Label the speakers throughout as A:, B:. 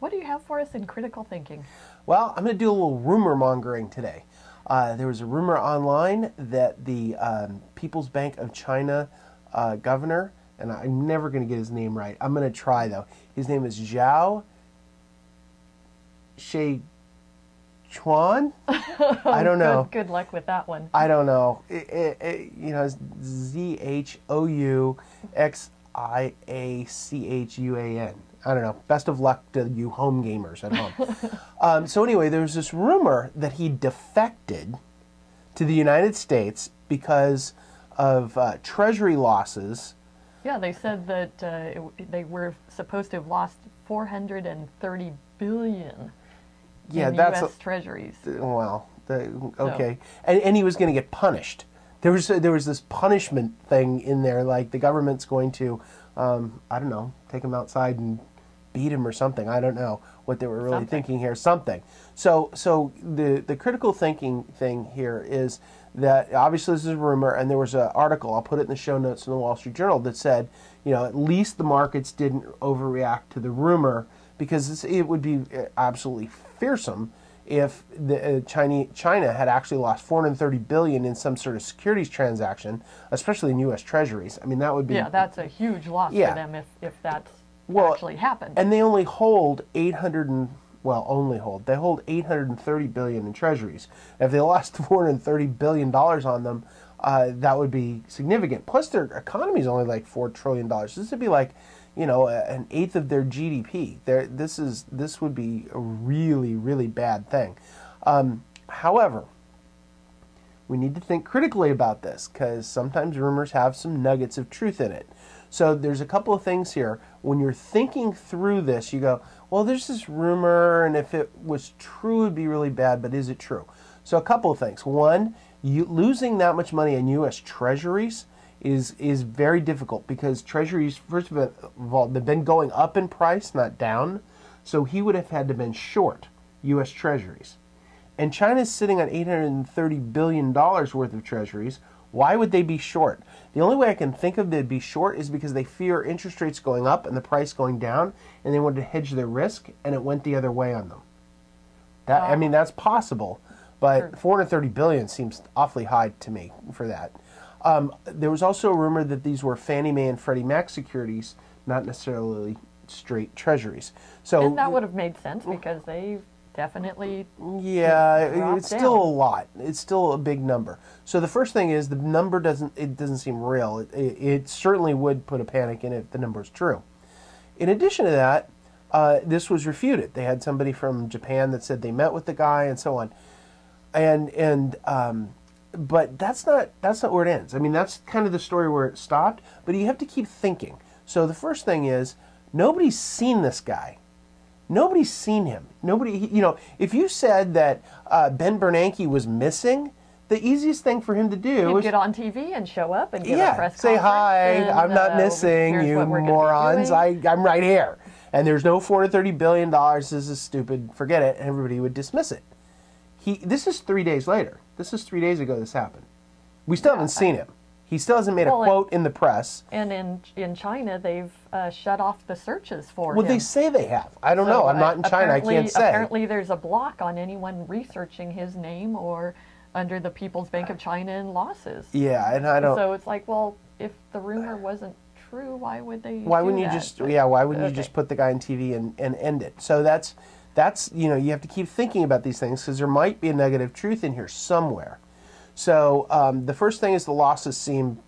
A: what do you have for us in critical thinking?
B: Well, I'm going to do a little rumor mongering today. There was a rumor online that the People's Bank of China governor, and I'm never going to get his name right. I'm going to try, though. His name is Zhou Xiaochuan? I don't know.
A: Good luck with that one.
B: I don't know. It's Zhouxiachuan. I don't know. Best of luck to you home gamers at home. So anyway, there was this rumor that he defected to the United States because of treasury losses.
A: Yeah, they said that they were supposed to have lost $430 billion in U.S. treasuries.
B: Well, okay. And he was going to get punished. There was this punishment thing in there, like the government's going to, I don't know, take him outside and beat him or something. I don't know what they were really thinking here. Something. So the critical thinking thing here is that obviously this is a rumor, and there was an article, I'll put it in the show notes in the Wall Street Journal, that said, at least the markets didn't overreact to the rumor, because it would be absolutely fearsome if China had actually lost $430 billion in some sort of securities transaction, especially in U.S. Treasuries. I mean, that would be...
A: Yeah, that's a huge loss for them if that's actually happened.
B: And they only hold they hold $830 billion in treasuries. If they lost $430 billion on them, that would be significant. Plus, their economy is only like $4 trillion. This would be like, an eighth of their GDP. This would be a really, really bad thing. However, we need to think critically about this, because sometimes rumors have some nuggets of truth in it. So there's a couple of things here. When you're thinking through this, you go, well, there's this rumor, and if it was true, it would be really bad, but is it true? So a couple of things. One, losing that much money in U.S. treasuries is very difficult, because treasuries, first of all, they've been going up in price, not down. So he would have had to have been short U.S. treasuries. And China's sitting on $830 billion worth of treasuries. Why would they be short? The only way I can think of they'd be short is because they fear interest rates going up and the price going down, and they wanted to hedge their risk, and it went the other way on them. I mean, that's possible, but $430 billion seems awfully high to me for that. There was also a rumor that these were Fannie Mae and Freddie Mac securities, not necessarily straight treasuries. So,
A: and that would have made sense, because they definitely
B: it's still a lot. It's still a big number. So the first thing is the number doesn't seem real. It certainly would put a panic in it if the number is true. In addition to that, this was refuted. They had somebody from Japan that said they met with the guy and so on. But that's not where it ends. I mean, that's kind of the story where it stopped, but you have to keep thinking. So the first thing is, nobody's seen this guy. Nobody's seen him. Nobody, if you said that Ben Bernanke was missing, the easiest thing for him to do
A: is get on TV and show up and give a press
B: say,
A: conference.
B: hi,
A: and,
B: I'm not missing, you morons. I'm right here. And there's no $430 billion. This is stupid. Forget it. And everybody would dismiss it. This is 3 days later. This is 3 days ago this happened. We still haven't seen him. He still hasn't made a quote in the press.
A: And in China, they've shut off the searches for him.
B: Well, they say they have. I don't know. I'm not in China. I can't say.
A: Apparently, there's a block on anyone researching his name or under the People's Bank of China and losses.
B: Yeah, and I don't...
A: So it's like, well, if the rumor wasn't true, why would they
B: why wouldn't you just... Yeah, why wouldn't you just put the guy on TV and end it? So that's you have to keep thinking about these things, because there might be a negative truth in here somewhere. So the first thing is the losses seem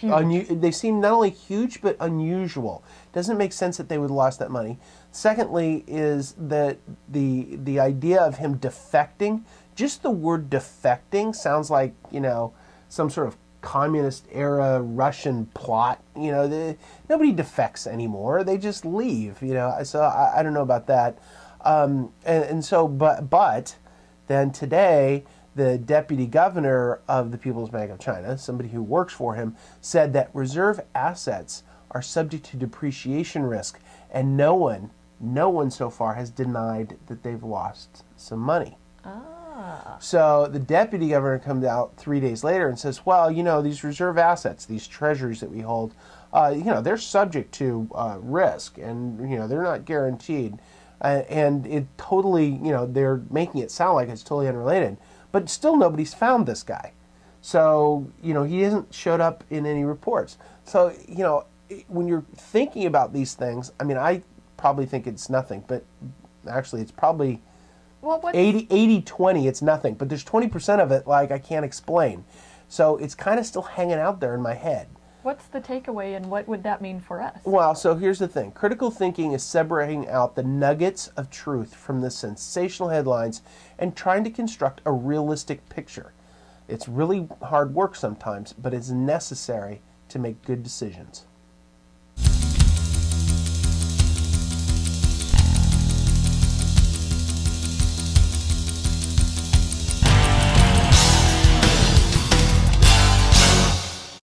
B: they seem not only huge but unusual. Doesn't make sense that they would have lost that money. Secondly is that the idea of him defecting, just the word defecting sounds like, some sort of communist era Russian plot. Nobody defects anymore. They just leave, So I don't know about that. But then today, the deputy governor of the People's Bank of China, somebody who works for him, said that reserve assets are subject to depreciation risk, and no one so far has denied that they've lost some money. So the deputy governor comes out 3 days later and says, well, these reserve assets, these treasuries that we hold, they're subject to risk, and they're not guaranteed. And it totally, you know, they're making it sound like it's totally unrelated. But still nobody's found this guy. So, you know, he hasn't showed up in any reports. So, you know, when you're thinking about these things, I mean, I probably think it's nothing, but actually it's probably 80-20, it's nothing. But there's 20% of it, like, I can't explain. So it's kind of still hanging out there in my head.
A: What's the takeaway, and what would that mean for us?
B: Well, so here's the thing. Critical thinking is separating out the nuggets of truth from the sensational headlines and trying to construct a realistic picture. It's really hard work sometimes, but it's necessary to make good decisions.